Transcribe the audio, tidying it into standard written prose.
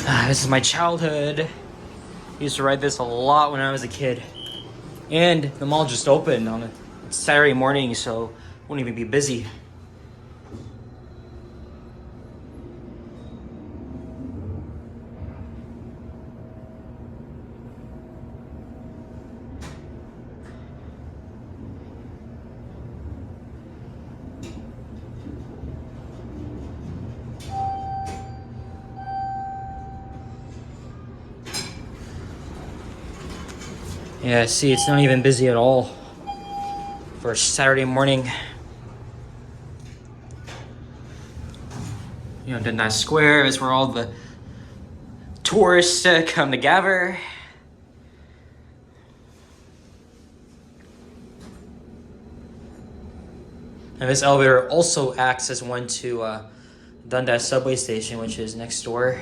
This is my childhood. I used to ride this a lot when I was a kid. And the mall just opened on a Saturday morning, so it won't even be busy. Yeah, see, it's not even busy at all for Saturday morning. You know, Dundas Square is where all the tourists come to gather. And this elevator also acts as one to Dundas subway station, which is next door.